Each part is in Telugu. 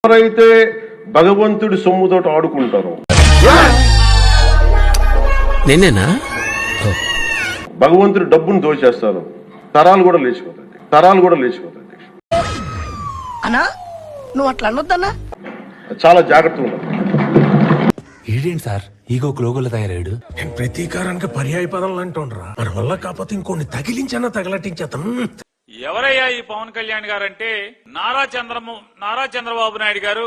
ఎవరైతే భగవంతుడి సొమ్ముతో ఆడుకుంటారో నేనేనా భగవంతుడి డబ్బును దోచేస్తారు, తరాలు కూడా లేచిపోతాయి. అన్నా నువ్వు అట్లా అనొద్దన్నా, చాలా జాగ్రత్తగా ఉండాలి. ఏంటి సార్ ఈగో క్లోగుల తయారాడు? నేను ప్రతీకారానికి పర్యాయ పదాలు అంటుండ్రా, మన వల్ల కాకపోతే ఇంకొన్ని తగిలించన్నా తగలటించేతం. ఎవరయ్యా ఈ పవన్ కళ్యాణ్ గారు అంటే నారా చంద్రబాబు నాయుడు గారు.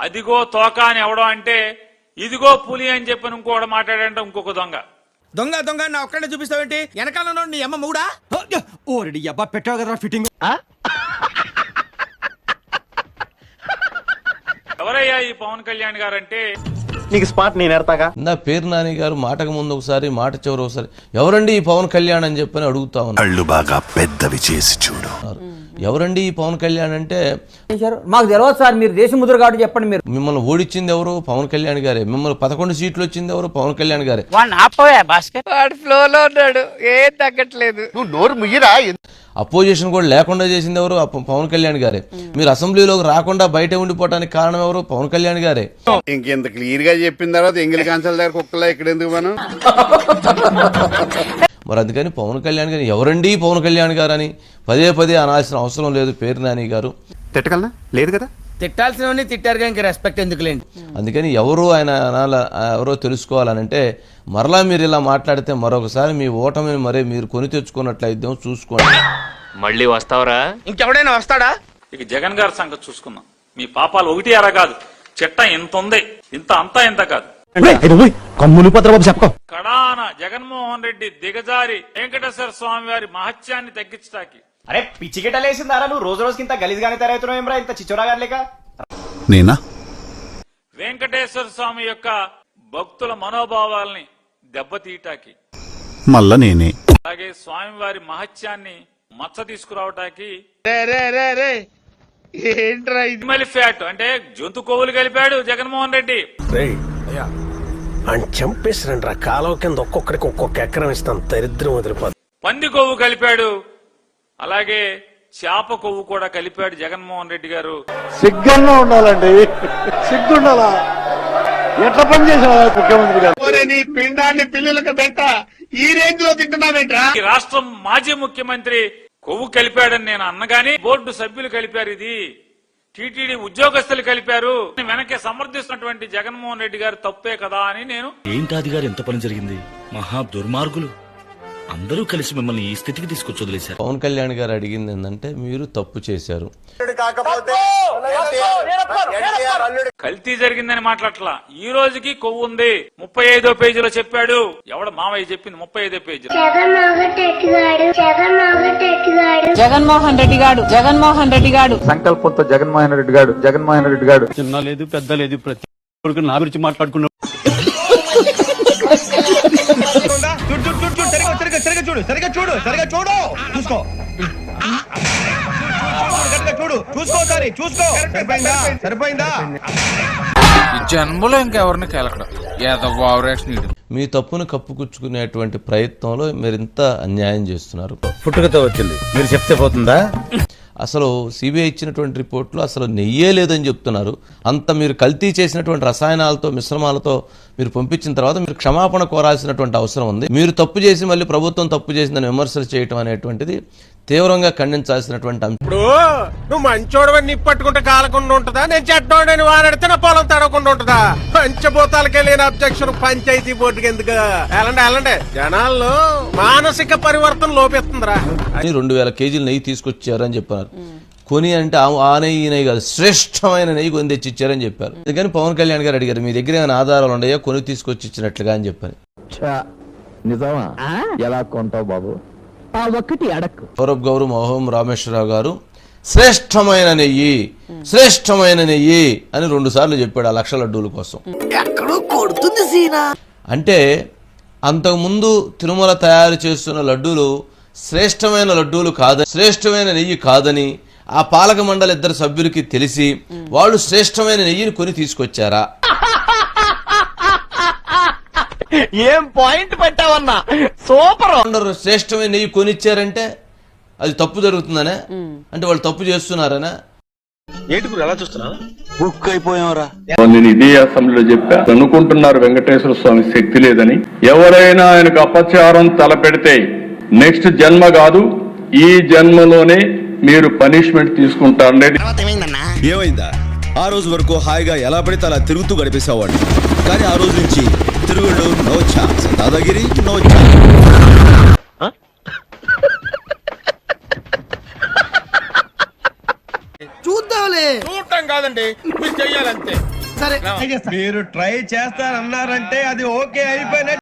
అదిగో తోక అని ఎవడో అంటే ఇదిగో పులి అని చెప్పి ఇంకోటి మాట్లాడంటే ఇంకొక దొంగ నా ఒక్కడే చూపిస్తావేంటి? వెనకాల నీ అమ్మ మూడా ఓరడి అబ్బా పెట్టావు కదరా ఫిట్టింగ్. ఎవరయ్యా ఈ పవన్ కళ్యాణ్ గారు అంటే నీకు స్పాట్ నేను ఎడతాగా. నా పేరు నాని గారు మాటకు ముందు ఒకసారి మాట చివరి ఒకసారి ఎవరండి ఈ పవన్ కళ్యాణ్ అని చెప్పని అడుగుతా ఉన్నారు. బాగా పెద్దవి చేసి చూడు. ఎవరండి ఈ పవన్ కళ్యాణ్ అంటే మాకు తెలియదు సార్, మీరు దేశముద్ర కాబట్టి చెప్పండి. మీరు మిమ్మల్ని ఓడించింది ఎవరు? పవన్ కళ్యాణ్ గారే. మిమ్మల్ని 11 సీట్లు వచ్చింది ఎవరు? పవన్ కళ్యాణ్ గారే. వాడు ఫ్లోలో ఉన్నాడు, ఏం తగ్గట్లేదు. నువ్వు నోరు ముయ్యరా. అపోజిషన్ కూడా లేకుండా చేసింది ఎవరు? పవన్ కళ్యాణ్ గారే. మీరు అసెంబ్లీలోకి రాకుండా బయట ఉండిపోవడానికి కారణం ఎవరు? పవన్ కళ్యాణ్ గారే. ఇంకెంత క్లియర్ గా చెప్పిన తర్వాత ఎంగిలి కాన్సల్ దగ్గర కుక్కలా ఇక్కడ ఎందుకు మనం? మరి అందుకని పవన్ కళ్యాణ్ గారు ఎవరండి పవన్ కళ్యాణ్ గారు అని పదే అనాల్సిన అవసరం లేదు. పేరు నాని గారు తిట్టగలనా? లేదు కదా. తిట్టాల్సినవన్నీ తిట్టారు కానీ రెస్పెక్ట్ ఎందుకులేండి. అందుకని ఎవరు ఆయన ఎవరో తెలుసుకోవాలనంటే మరలా మీరు ఇలా మాట్లాడితే మరొకసారి మీ ఓటమిని మరే మీరు కొని తెచ్చుకున్నట్లయితే చూసుకోండి. మళ్ళీ వస్తావరా? ఇంకెవడైనా వస్తాడా? ఇక జగన్ గారి సంగతి చూసుకుందాం. మీ పాపాలు ఒకటి అర కాదు, చెట్ట ఇంత ఉంది, ఇంత కాదు. కడాన జగన్మోహన్ రెడ్డి దిగజారి వెంకటేశ్వర స్వామి వారి మహత్యాన్ని తగ్గించడానికి. అరే పిచ్చికెట్టలేసిందారా నువ్వు? రోజు ఇంత గలీజ్గానే తయారవుతున్నావు ఏమరా, ఇంత చిచ్చోరాగా లేక. నేనా? వెంకటేశ్వర స్వామి యొక్క భక్తుల మనోభావాల్ని దెబ్బతీయటానికి, మళ్ళా నేనే. అలాగే స్వామి వారి మహత్యాన్ని మచ్చ తీసుకురావటానికి మళ్ళీ ఫ్యాట్ అంటే జంతు కొవ్వులు కలిపాడు జగన్మోహన్ రెడ్డి. చంపేసిరండి రా, కాలువ కింద ఒక్కొక్కడికి ఒక్కొక్క ఎకరం ఇస్తాను, దరిద్రం వదిలిపోతుంది. పంది కొవ్వు కలిపాడు, అలాగే చేప కొవ్వు కూడా కలిపాడు జగన్మోహన్ రెడ్డి గారు. సిగ్గుగా ఉండాలండి, సిగ్గుండాలా? ఎట్లా పని చేసావా ముఖ్యమంత్రి గారు? నీ పిండాన్ని పిల్లలకు పెట్ట ఈ రేంజ్ లో తింటున్నావేంట్రా? ఈ రాష్ట్రం మాజీ ముఖ్యమంత్రి కొవ్వు కలిపాడని నేను అన్నగాని బోర్డు సభ్యులు కలిపారు, ఇది టీటీడీ ఉద్యోగస్తులు కలిపారు. వెనకే సమర్థిస్తున్నటువంటి జగన్మోహన్ రెడ్డి గారు తప్పే కదా అని నేను. ఏంటాది గారు ఎంత పని జరిగింది? మహా దుర్మార్గులు అందరూ కలిసి మిమ్మల్ని ఈ స్థితికి తీసుకొచ్చి వదిలేశారు. పవన్ కళ్యాణ్ గారు అడిగింది ఏంటంటే మీరు తప్పు చేశారు, కల్తీ జరిగిందని మాట్లాడలా. ఈ రోజుకి కొవ్వు ఉంది, 35వ పేజీలో చెప్పాడు. ఎవడ మామయ్య చెప్పింది 35వ పేజీ. జగన్మోహన్ రెడ్డి గాడు సంకల్పంతో జగన్మోహన్ రెడ్డి గాడు చిన్న లేదు పెద్ద లేదు, ప్రతి నా గురించి మాట్లాడుకున్నాడు. జన్మలో ఇంకెవరిని కేలకడం మీ తప్పును కప్పుకుచ్చుకునేటువంటి ప్రయత్నంలో మీరింత అన్యాయం చేస్తున్నారు. పుట్టుకతో వచ్చింది, మీరు చెప్తే పోతుందా? అసలు సిబిఐ ఇచ్చినటువంటి రిపోర్ట్లో అసలు నెయ్యే లేదని చెప్తున్నారు. అంత మీరు కల్తీ చేసినటువంటి రసాయనాలతో మిశ్రమాలతో మీరు పంపించిన తర్వాత మీరు క్షమాపణ కోరాల్సినటువంటి అవసరం ఉంది. మీరు తప్పు చేసి మళ్ళీ ప్రభుత్వం తప్పు చేసిందని విమర్శలు చేయటం అనేటువంటిది తీవ్రంగా ఖండించాల్సినటువంటి అంశం. ఇప్పుడు నువ్వు మంచోడవని నిప్పట్టుకుంటే కాలకుండా ఉంటుందా? నేను చెడ్డోడని వాడితే నా పొలం తడకుండా ఉంటుందా? పంచభూతాలకే లేని అబ్జెక్షన్ పంచాయతీ బోర్డుకి ఎందుకు? ఎలాంటి జనాల్లో మానసిక పరివర్తన లోపిస్తుందిరా. 2000 కేజీలు నెయ్యి తీసుకొచ్చారని చెప్పారు. కొని అంటే ఆ నెయ్యి ఈ నెయ్యి కాదు, శ్రేష్టమైన నెయ్యి కొని తెచ్చి ఇచ్చారని చెప్పారు. అందుకని పవన్ కళ్యాణ్ గారు అడిగారు, మీ దగ్గర ఏమైనా ఆధారాలు ఉన్నాయో కొని తీసుకొచ్చి ఇచ్చినట్లుగా అని చెప్పారు. నిజమా? ఎలా కొంటావు బాబు? ఒకటి అడక్కు. సౌరభ్ గౌరు, మోహం రామేశ్వరరావు గారు శ్రేష్టమైన నెయ్యి అని 2 సార్లు చెప్పాడు ఆ 1,00,000 లడ్డూల కోసం. అంటే అంతకుముందు తిరుమల తయారు చేస్తున్న లడ్డూలు శ్రేష్టమైన లడ్డూలు కాదని, శ్రేష్టమైన నెయ్యి కాదని ఆ పాలక మండలి 2 సభ్యులకి తెలిసి వాళ్ళు శ్రేష్టమైన నెయ్యిని కొని తీసుకొచ్చారా? ఏం పాయింట్ పెట్టావన్నా సూపర్. కొందరు శ్రేష్టమైన నెయ్యి కొనిచ్చారంటే అది తప్పు జరుగుతుందనే, అంటే వాళ్ళు తప్పు చేస్తున్నారనే. నేను ఇదే అసెంబ్లీలో చెప్పా, అనుకుంటున్నారు వెంకటేశ్వర స్వామి శక్తి లేదని. ఎవరైనా ఆయనకు అపచారం తలపెడితే నెక్స్ట్ జన్మ కాదు, ఈ జన్మలోనే మీరు పనిష్మెంట్ తీసుకుంటారనేది. ఏమైందా? ఆ రోజు వరకు హాయిగా ఎలా పడితే అలా తిరుగుతూ గడిపేసేవాడు, కానీ ఆ రోజు నుంచి తిరుగుళ్ళు నో ఛాన్స్, దాదాగిరి నో ఛాన్స్. చూద్దాంలే. చూడటం కాదండి, మీరు చెయ్యాలంతే. సరే మీరు ట్రై చేస్తారన్నారంటే అది ఓకే అయిపోయిన